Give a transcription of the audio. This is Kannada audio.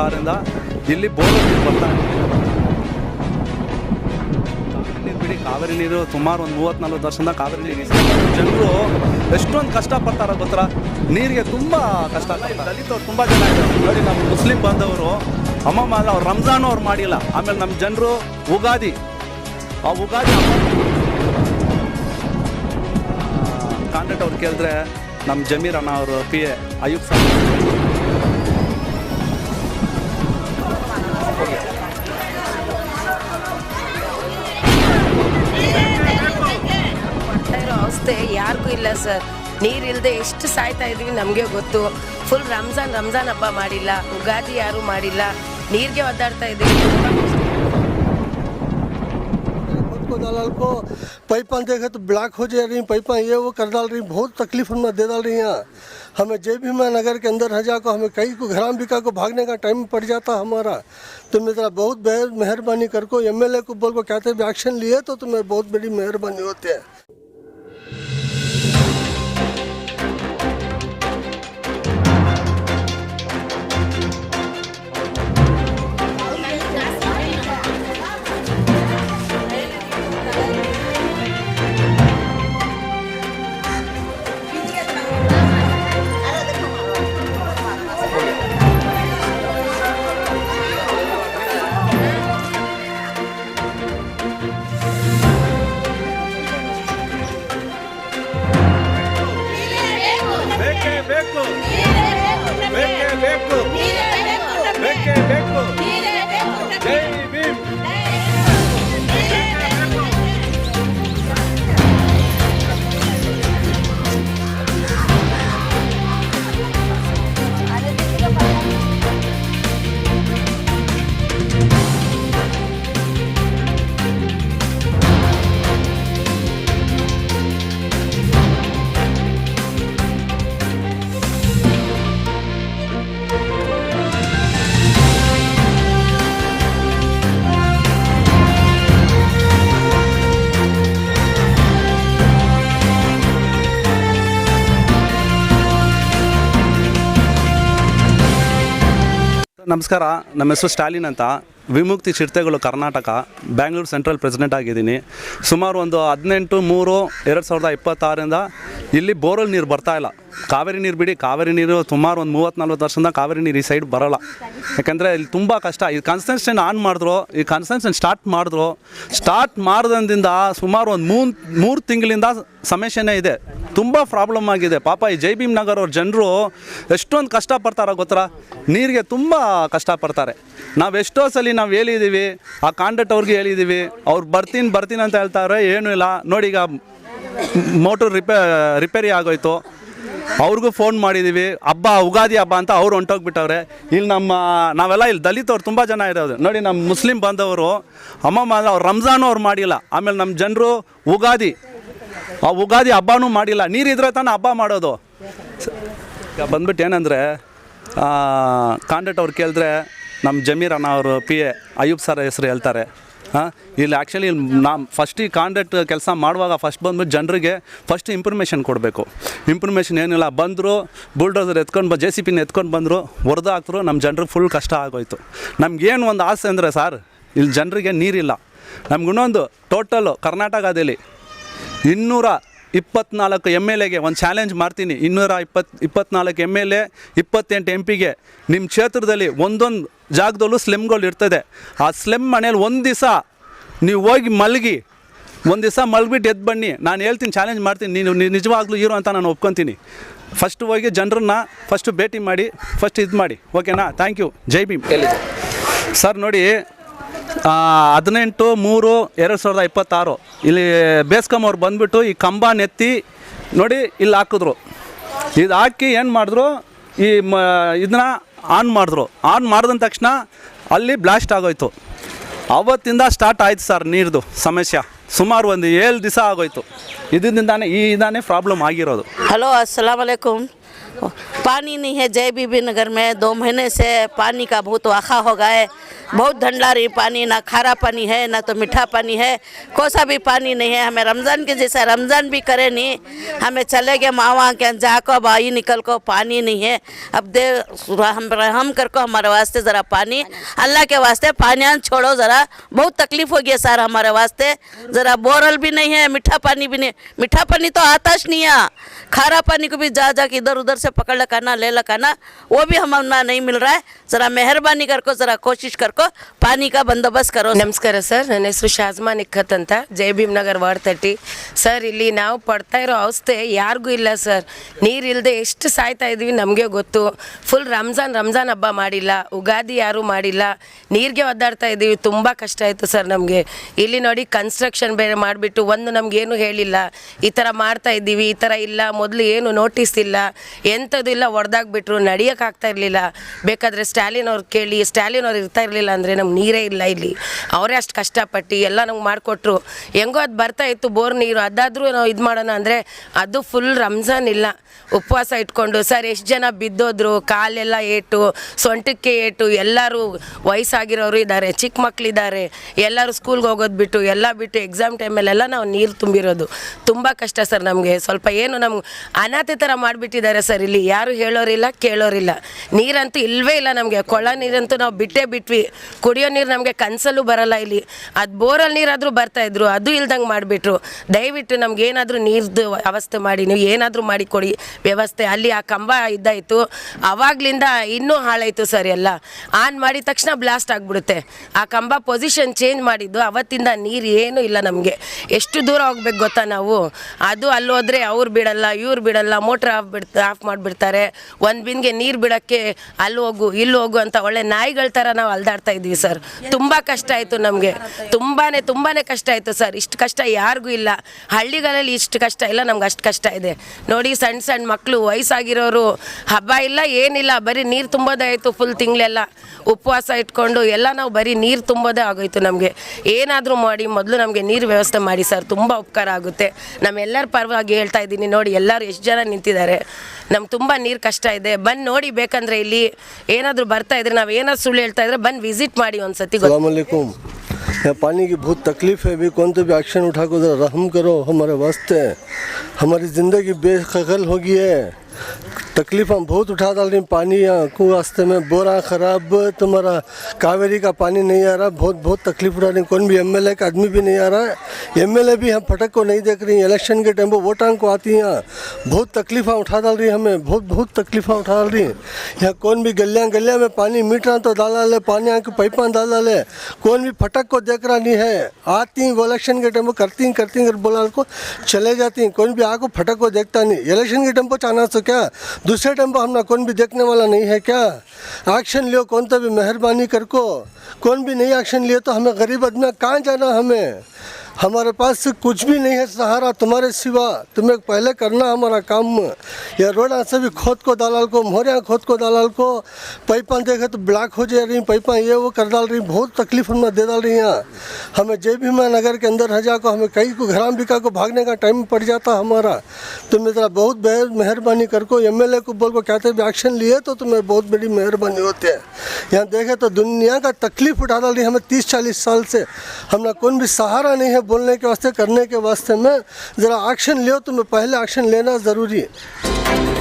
2026ರಿಂದ ಇಲ್ಲಿ ಬೋರ್ವೆಲ್ ನೀರು ಬರ್ತಾ ಇದೆ. ನೀರು ಬಿಡಿ, ಕಾವೇರಿ ನೀರು ಸುಮಾರು ಒಂದು 30-40 ವರ್ಷದಿಂದ ಕಾವೇರಿ ನೀರು ಜನರು ಎಷ್ಟೊಂದು ಕಷ್ಟಪಡ್ತಾರೆ ಗೊತ್ತಾ. ನೀರಿಗೆ ತುಂಬ ಕಷ್ಟ. ದಲಿತರು ತುಂಬ ಜನ ಇದ್ದಾರೆ ನೋಡಿ. ನಮ್ಮ ಮುಸ್ಲಿಂ ಬಂದವರು ಅಮ್ಮಮ್ಮ ಅವ್ರು ರಂಜಾನು ಅವ್ರು ಮಾಡಿಲ್ಲ. ಆಮೇಲೆ ನಮ್ಮ ಜನರು ಉಗಾದಿ, ಆ ಉಗಾದಿ ಕಾಂಟ್ರಾಕ್ಟ್ ಅವ್ರು ಕೇಳಿದ್ರೆ ನಮ್ಮ ಜಮೀರ್ ಅಣ್ಣ ಅವರು PA ಅಯ್ಯೂಬ್ ಸರ್ ಅವಸ್ಥೆ ಯಾರಿಗೂ ಇಲ್ಲ ಸರ್. ನೀರಿಲ್ಲದೆ ಎಷ್ಟು ಸಾಯ್ತಾ ಇದೀವಿ ನಮಗೆ ಗೊತ್ತು. ಫುಲ್ ರಂಜಾನ್ ಹಬ್ಬ ಮಾಡಿಲ್ಲ, ಉಗಾದಿ ಯಾರು ಮಾಡಿಲ್ಲ, ನೀರಿಗೆ ಒದ್ದಾಡ್ತಾ ಇದೀವಿ. दलाल को पाइपा देखा तो ब्लॉक हो जा रही, पाइपा ये वो कर डाल रही, बहुत तकलीफ हम दे डाल रही हैं हमें। जे भी मैं नगर के अंदर रह जा को हमें कई को घराम बिका को भागने का टाइम पड़ जाता हमारा। तो मेरा बहुत मेहरबानी कर को MLA को बोल को कहते भी एक्शन लिए तो तुम्हें बहुत बड़ी मेहरबानी होती है। ನಮಸ್ಕಾರ, ನಮ್ಮ ಹೆಸರು ಸ್ಟಾಲಿನ್ ಅಂತ. ವಿಮುಕ್ತಿ ಚಿರತೆಗಳು ಕರ್ನಾಟಕ ಬ್ಯಾಂಗ್ಳೂರು ಸೆಂಟ್ರಲ್ ಪ್ರೆಸಿಡೆಂಟ್ ಆಗಿದ್ದೀನಿ. ಸುಮಾರು ಒಂದು 18/3/2026ರಿಂದ ಇಲ್ಲಿ ಬೋರ್ವೆಲ್ ನೀರು ಬರ್ತಾ ಇಲ್ಲ. ಕಾವೇರಿ ನೀರು ಬಿಡಿ, ಕಾವೇರಿ ನೀರು ಸುಮಾರು ಒಂದು 30-40 ವರ್ಷದಿಂದ ಕಾವೇರಿ ನೀರು ಈ ಸೈಡ್ ಬರೋಲ್ಲ. ಯಾಕೆಂದರೆ ಇಲ್ಲಿ ತುಂಬ ಕಷ್ಟ. ಈ ಕನ್ಸ್ಟ್ರಕ್ಷನ್ ಆನ್ ಮಾಡಿದ್ರು, ಈ ಕನ್ಸ್ಟ್ರಕ್ಷನ್ ಸ್ಟಾರ್ಟ್ ಮಾಡಿದಿಂದ ಸುಮಾರು ಒಂದು 3 ತಿಂಗಳಿಂದ ಸಮಸ್ಯೆನೇ ಇದೆ. ತುಂಬ ಪ್ರಾಬ್ಲಮ್ ಆಗಿದೆ. ಪಾಪ ಈ ಜೈ ಭೀಮ್ ನಗರ್ ಅವ್ರ ಜನರು ಎಷ್ಟೊಂದು ಕಷ್ಟಪಡ್ತಾರೆ ಗೊತ್ತಾ. ನೀರಿಗೆ ತುಂಬ ಕಷ್ಟಪಡ್ತಾರೆ. ನಾವು ಎಷ್ಟೋ ಸಲ ನಾವು ಹೇಳಿದ್ದೀವಿ, ಆ ಕಾಂಟ್ರಾಕ್ಟ್ ಅವ್ರಿಗೆ ಹೇಳಿದ್ದೀವಿ, ಅವ್ರು ಬರ್ತೀನಿ ಅಂತ ಹೇಳ್ತಾರೆ. ಏನೂ ಇಲ್ಲ ನೋಡಿ. ಈಗ ಮೋಟ್ರ್ ರಿಪೇರಿ ಆಗೋಯ್ತು, ಅವ್ರಿಗೂ ಫೋನ್ ಮಾಡಿದ್ದೀವಿ. ಉಗಾದಿ ಹಬ್ಬ ಅಂತ ಅವ್ರು ಹೊಂಟೋಗ್ಬಿಟ್ಟವ್ರೆ. ಇಲ್ಲಿ ನಾವೆಲ್ಲ ಇಲ್ಲಿ ದಲಿತವ್ರು ತುಂಬ ಜನ ಇರೋದು ನೋಡಿ. ನಮ್ಮ ಮುಸ್ಲಿಂ ಬಂದವರು ಅಮ್ಮಮ್ಮ ಅವ್ರು ರಂಜಾನು ಅವ್ರು ಮಾಡಿಲ್ಲ. ಆಮೇಲೆ ನಮ್ಮ ಜನರು ಉಗಾದಿ ಹಬ್ಬನೂ ಮಾಡಿಲ್ಲ. ನೀರಿದ್ರೆ ತಾನೇ ಹಬ್ಬ ಮಾಡೋದು. ಈಗ ಬಂದ್ಬಿಟ್ಟು ಏನಂದರೆ, ಕಾಂಟ್ರಾಕ್ಟ್ ಅವ್ರು ಕೇಳಿದ್ರೆ ನಮ್ಮ ಜಮೀರ್ ಅಣ್ಣ ಅವರು PA ಅಯ್ಯೂಬ್ ಸರ್ ಹೆಸರು ಹೇಳ್ತಾರೆ. ಇಲ್ಲಿ ಆ್ಯಕ್ಚುಲಿ ಫಸ್ಟ್ ಈ ಕಾಂಟ್ರಾಕ್ಟ್ ಕೆಲಸ ಮಾಡುವಾಗ ಫಸ್ಟ್ ಬಂದ್ಬಿಟ್ಟು ಜನರಿಗೆ ಫಸ್ಟ್ ಇನ್ಫಾರ್ಮೇಷನ್ ಕೊಡಬೇಕು. ಇನ್ಫಾರ್ಮೇಷನ್ ಏನಿಲ್ಲ, ಬಂದರು ಬುಲ್ಡೋಸರ್ JCB ಎತ್ಕೊಂಡು ಬಂದರು, ಹೊಡೆದು ಹಾಕ್ತರು. ನಮ್ಮ ಜನರಿಗೆ ಫುಲ್ ಕಷ್ಟ ಆಗೋಯ್ತು. ನಮಗೇನು ಒಂದು ಆಸೆ ಅಂದರೆ ಸರ್, ಇಲ್ಲಿ ಜನರಿಗೆ ನೀರಿಲ್ಲ. ನಮ್ಗಿನ್ನೊಂದು ಟೋಟಲು ಕರ್ನಾಟಕದಲ್ಲಿ 224 MLAಗೆ ಒಂದು ಚಾಲೆಂಜ್ ಮಾಡ್ತೀನಿ. 224 MLA 28 MP ನಿಮ್ಮ ಕ್ಷೇತ್ರದಲ್ಲಿ ಒಂದೊಂದು ಜಾಗದಲ್ಲೂ ಸ್ಲೆಮ್ಗಳು ಇರ್ತದೆ. ಆ ಸ್ಲೆಮ್ ಮನೇಲಿ ಒಂದು ದಿವಸ ನೀವು ಹೋಗಿ ಒಂದು ದಿವಸ ಮಲಗಿಬಿಟ್ಟು ಎದ್ದು ಬನ್ನಿ. ನಾನು ಹೇಳ್ತೀನಿ, ಚಾಲೆಂಜ್ ಮಾಡ್ತೀನಿ, ನೀನು ನಿಜವಾಗ್ಲೂ ಹೀರೋ ಅಂತ ನಾನು ಒಪ್ಕೊತೀನಿ. ಫಸ್ಟ್ ಹೋಗಿ ಜನರನ್ನ ಫಸ್ಟು ಭೇಟಿ ಮಾಡಿ, ಫಸ್ಟ್ ಇದು ಮಾಡಿ. ಓಕೆನಾ? Thank you. Jai Bhim. Sir ನೋಡಿ, 18/3/2026 ಇಲ್ಲಿ ಬೇಸ್ಕಮ್ ಅವ್ರು ಬಂದುಬಿಟ್ಟು ಈ ಕಂಬ ನೆತ್ತಿ ನೋಡಿ ಇಲ್ಲಿ ಹಾಕಿದ್ರು. ಇದು ಹಾಕಿ ಏನು ಮಾಡಿದ್ರು, ಇದನ್ನ ಆನ್ ಮಾಡಿದ ತಕ್ಷಣ ಅಲ್ಲಿ ಬ್ಲಾಸ್ಟ್ ಆಗೋಯ್ತು. ಅವತ್ತಿಂದ ಸ್ಟಾರ್ಟ್ ಆಯ್ತು ಸರ್ ನೀರ್ದು ಸಮಸ್ಯೆ. ಸುಮಾರು ಒಂದು 7 ದಿವಸ ಆಗೋಯ್ತು. ಇದರಿಂದಾನೇ ಪ್ರಾಬ್ಲಮ್ ಆಗಿರೋದು. ಹಲೋ, ಅಸ್ಸಲಾಮ್ ಅಲೈಕುಮ್. पानी नहीं है जय बीबी नगर में 2 महीने से पानी का बहुत वाखा हो गया है। बहुत धंधला रही पानी, ना खारा पानी है ना तो मीठा पानी है, कोई सा भी पानी नहीं है। हमें रमज़ान के जैसा रमज़ान भी करे नहीं, हमें चले गए मावा के जाको बाई निकल को पानी नहीं है। अब दे हम कर को हमारे वास्ते ज़रा पानी, अल्लाह के वास्ते पानी छोड़ो ज़रा, बहुत तकलीफ़ हो गया सर हमारे वास्ते। ज़रा बोरल भी नहीं है, मीठा पानी भी नहीं, मीठा पानी तो आता नहीं है, खारा पानी को भी जा के इधर उधर से पकड़ लकाना ले लकाना, वो भी हमें नहीं मिल रहा है। ज़रा मेहरबानी करको ज़रा कोशिश करको पानी का बंदोबस्त करो। ನಮಸ್ಕಾರ ಸರ್, ನನ್ನ ಹೆಸರು ಶಾಜ್ಮಾ ನಿಖತ್ ಅಂತ, ಜೈ ಭೀಮ್ ನಗರ್ ವಾರ್ಡ್ 30 ಸರ್. ಇಲ್ಲಿ ನಾವು ಪಡ್ತಾ ಇರೋ ಅವಸ್ಥೆ ಯಾರಿಗೂ ಇಲ್ಲ ಸರ್. ನೀರಿಲ್ಲದೆ ಎಷ್ಟು ಸಾಯ್ತಾ ಇದ್ದೀವಿ ನಮಗೆ ಗೊತ್ತು. ಫುಲ್ ರಂಜಾನ್ ಹಬ್ಬ ಮಾಡಿಲ್ಲ, ಉಗಾದಿ ಯಾರೂ ಮಾಡಿಲ್ಲ, ನೀರಿಗೆ ಒದ್ದಾಡ್ತಾ ಇದ್ದೀವಿ. ತುಂಬ ಕಷ್ಟ ಆಯಿತು ಸರ್ ನಮಗೆ. ಇಲ್ಲಿ ನೋಡಿ ಕನ್ಸ್ಟ್ರಕ್ಷನ್ ಬೇರೆ ಮಾಡಿಬಿಟ್ಟು ನಮಗೇನು ಹೇಳಿಲ್ಲ, ಈ ಥರ ಮಾಡ್ತಾ ಇದ್ದೀವಿ, ಈ ಥರ ಇಲ್ಲ, ಮೊದಲು ಏನು ನೋಟಿಸ್ ಇಲ್ಲ, ಎಂಥದ್ದು ಇಲ್ಲ, ಹೊಡೆದಾಗ್ಬಿಟ್ರು, ನಡಿಯೋಕ್ಕಾಗ್ತಾ ಇರಲಿಲ್ಲ. ಬೇಕಾದರೆ ಸ್ಟ್ಯಾಲಿನ್ ಅವ್ರು ಕೇಳಿ, ಸ್ಟ್ಯಾಲಿನ್ ಅವ್ರು ಇರ್ತಾ ಇರಲಿಲ್ಲ ಅಂದರೆ ನಮ್ಗೆ ನೀರೇ ಇಲ್ಲ ಇಲ್ಲಿ. ಅವರೇ ಅಷ್ಟು ಕಷ್ಟಪಟ್ಟು ಎಲ್ಲ ನಮ್ಗೆ ಮಾಡಿಕೊಟ್ರು. ಹೆಂಗೋ ಅದು ಬರ್ತಾ ಇತ್ತು ಬೋರ್ ನೀರು, ಅದಾದರೂ ನಾವು ಇದು ಮಾಡೋಣ ಅಂದರೆ ಅದು ಫುಲ್ ರಂಜಾನ್ ಇಲ್ಲ, ಉಪವಾಸ ಇಟ್ಕೊಂಡು ಸರ್ ಎಷ್ಟು ಜನ ಬಿದ್ದೋದ್ರು, ಕಾಲೆಲ್ಲ ಏಟು, ಸೊಂಟಕ್ಕೆ ಏಟು, ಎಲ್ಲರೂ ವಯಸ್ಸಾಗಿರೋರು ಇದ್ದಾರೆ, ಚಿಕ್ಕ ಮಕ್ಕಳಿದ್ದಾರೆ, ಎಲ್ಲರೂ ಸ್ಕೂಲ್ಗೆ ಹೋಗೋದು ಬಿಟ್ಟು ಎಲ್ಲ ಬಿಟ್ಟು ಎಕ್ಸಾಮ್ ಟೈಮಲ್ಲೆಲ್ಲ ನಾವು ನೀರು ತುಂಬಿರೋದು. ತುಂಬ ಕಷ್ಟ ಸರ್ ನಮಗೆ. ಸ್ವಲ್ಪ ಏನು ನಮ್ಗೆ ಅನಾಥೆ ಥರ ಮಾಡಿಬಿಟ್ಟಿದ್ದಾರೆ ಸರ್. ಇಲ್ಲಿ ಯಾರು ಹೇಳೋರಿಲ್ಲ ಕೇಳೋರಿಲ್ಲ. ನೀರಂತೂ ಇಲ್ಲವೇ ಇಲ್ಲ ನಮಗೆ. ಕೊಳ ನೀರಂತೂ ನಾವು ಬಿಟ್ವಿ. ಕುಡಿಯೋ ನೀರು ನಮಗೆ ಕನಸಲ್ಲೂ ಬರಲ್ಲ ಇಲ್ಲಿ. ಅದು ಬೋರಲ್ಲಿ ನೀರಾದರೂ ಬರ್ತಾಯಿದ್ರು, ಅದು ಇಲ್ದಂಗೆ ಮಾಡಿಬಿಟ್ರು. ದಯವಿಟ್ಟು ನಮ್ಗೆ ಏನಾದರೂ ನೀರ್ದು ವ್ಯವಸ್ಥೆ ಮಾಡಿ, ನೀವು ಏನಾದರೂ ಮಾಡಿಕೊಡಿ ವ್ಯವಸ್ಥೆ. ಅಲ್ಲಿ ಆ ಕಂಬ ಇದ್ದಾಯಿತು, ಆವಾಗಲಿಂದ ಇನ್ನೂ ಹಾಳಾಯಿತು ಸರ್. ಎಲ್ಲ ಆನ್ ಮಾಡಿದ ತಕ್ಷಣ ಬ್ಲಾಸ್ಟ್ ಆಗಿಬಿಡುತ್ತೆ. ಆ ಕಂಬ ಪೊಸಿಷನ್ ಚೇಂಜ್ ಮಾಡಿದ್ದು ಅವತ್ತಿಂದ ನೀರು ಏನೂ ಇಲ್ಲ ನಮಗೆ. ಎಷ್ಟು ದೂರ ಹೋಗ್ಬೇಕು ಗೊತ್ತಾ ನಾವು. ಅದು ಅಲ್ಲಿ ಹೋದರೆ ಅವ್ರು ಬಿಡಲ್ಲ, ಇವ್ರು ಬಿಡಲ್ಲ, ಮೋಟ್ರ್ ಆಫ್ ಮಾಡಿಬಿಡ್ತಾರೆ. ಒಂದು ಬಿನ್ಗೆ ನೀರು ಬಿಡೋಕ್ಕೆ ಅಲ್ಲಿ ಹೋಗು ಇಲ್ಲಿ ಹೋಗು ಅಂತ ಒಳ್ಳೆ ನಾಯಿಗಳ ಥರ ನಾವು ಅಲ್ದಾಡ್ತಾ ಇದ್ವಿ ಸರ್. ತುಂಬ ಕಷ್ಟ ಆಯಿತು ನಮಗೆ, ತುಂಬಾ ಕಷ್ಟ ಆಯಿತು ಸರ್. ಇಷ್ಟು ಕಷ್ಟ ಯಾರಿಗೂ ಇಲ್ಲ, ಹಳ್ಳಿಗಳಲ್ಲಿ ಇಷ್ಟು ಕಷ್ಟ ಇಲ್ಲ, ನಮ್ಗೆ ಅಷ್ಟು ಕಷ್ಟ ಇದೆ ನೋಡಿ. ಸಣ್ಣ ಮಕ್ಕಳು, ವಯಸ್ಸಾಗಿರೋರು, ಹಬ್ಬ ಇಲ್ಲ ಏನಿಲ್ಲ, ಬರೀ ನೀರು ತುಂಬೋದೇ ಆಯಿತು. ಫುಲ್ ತಿಂಗಳೆಲ್ಲ ಉಪವಾಸ ಇಟ್ಕೊಂಡು ಎಲ್ಲ ನಾವು ಬರೀ ನೀರು ತುಂಬೋದೇ ಆಗೋಯ್ತು ನಮಗೆ. ಏನಾದರೂ ಮಾಡಿ ಮೊದಲು ನಮಗೆ ನೀರು ವ್ಯವಸ್ಥೆ ಮಾಡಿ ಸರ್, ತುಂಬ ಉಪಕಾರ ಆಗುತ್ತೆ. ನಮ್ಮೆಲ್ಲರ ಪರವಾಗಿ ಹೇಳ್ತಾ ಇದ್ದೀನಿ ನೋಡಿ, ಎಲ್ಲರೂ ಎಷ್ಟು ಜನ ನಿಂತಿದ್ದಾರೆ. ನಮ್ಗೆ ತುಂಬ ನೀರು ಕಷ್ಟ ಇದೆ, ಬಂದು ನೋಡಿ. ಬೇಕಂದರೆ ಇಲ್ಲಿ ಏನಾದರೂ ಬರ್ತಾ ಇದ್ರೆ, ನಾವು ಏನಾದ್ರು ಸುಳ್ಳು ಹೇಳ್ತಾ ಇದ್ರೆ ಬಂದು ವಿಸಿಟ್ ಮಾಡಿ ಒಂದು ಸತಿ. अस्सलामुअलैकुम। यहाँ पानी की बहुत तकलीफ़ है, भी कौन तो भी एक्शन उठा कर रहम करो हमारे वास्ते। हमारी ज़िंदगी बेखल हो गई है, तकलीफ हम बहुत उठा डाल रही। पानी यहाँ को रास्ते में बोरा ख़राब, तुम्हारा कावेरी का पानी नहीं आ रहा, बहुत तकलीफ उठा रही। कौन भी एमएलए का आदमी भी नहीं आ रहा है, एमएलए भी हम फटक को नहीं देख रही। इलेक्शन के टाइम पर वोटां को आती हैं, बहुत तकलीफ़ें उठा डाल रही हमें, बहुत तकलीफ़ें उठा डाल रही। यहाँ कौन भी गलियाँ में पानी मीटर तो डाला ले, पानी यहाँ की पाइपां डाला ले, कौन भी फटक को देख रहा नहीं है। आती वो इलेक्शन के टाइम पर करती कर बोला को चले जाती, कौन भी आको फटक को देखता नहीं। इलेक्शन के टाइम पर चाहना तो क्या, दूसरे टाइम पर हमने कौन भी देखने वाला नहीं है क्या। एक्शन लियो कौन तो भी मेहरबानी कर को, कौन भी नहीं एक्शन लिए तो हमें गरीब आदमी कहाँ जाना। हमारे पास कुछ भी नहीं है सहारा तुम्हारे सिवा, तुम्हें पहले करना हमारा काम। या रोड से भी खोद को दलाल को, मोहरिया खोद को दलाल को, पाइपां देखे तो ब्लॉक हो जा रही, पाइपां ये वो कर डाल रही, बहुत तकलीफ हमें दे डाल रही हैं। हमें जय भीम नगर के अंदर हजा को हमें कई को घराम बिका को भागने का टाइम पड़ जाता हमारा। तुम इतना बहुत मेहरबानी कर को एमएलए को बोल को कहते भी एक्शन लिए तो तुम्हें बहुत बड़ी मेहरबानी होती है। यहाँ देखे तो दुनिया का तकलीफ उठा डाल रही हमें 30-40 साल से। हमारा कौन भी सहारा नहीं है बोलने के वास्ते, करने के वास्ते में। ज़रा एक्शन लियो, तुम्हें पहले एक्शन लेना ज़रूरी है।